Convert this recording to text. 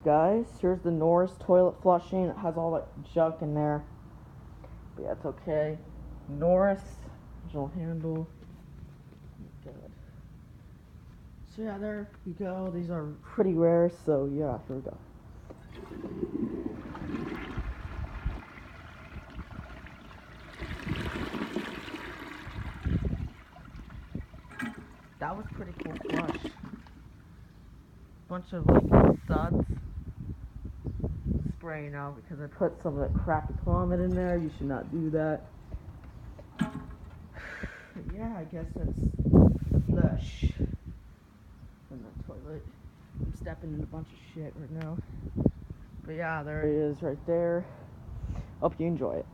Guys, here's the Norris toilet flushing. It has all that junk in there, but yeah, it's okay. Norris original handle. Good. So yeah, there you go. These are pretty rare, so yeah, here we go. That was pretty cool flush. Bunch of like suds spraying out because I put some of that crappy vomit in there. You should not do that. But yeah, I guess that's the flush from the toilet. I'm stepping in a bunch of shit right now. But yeah, there it is right there. Hope you enjoy it.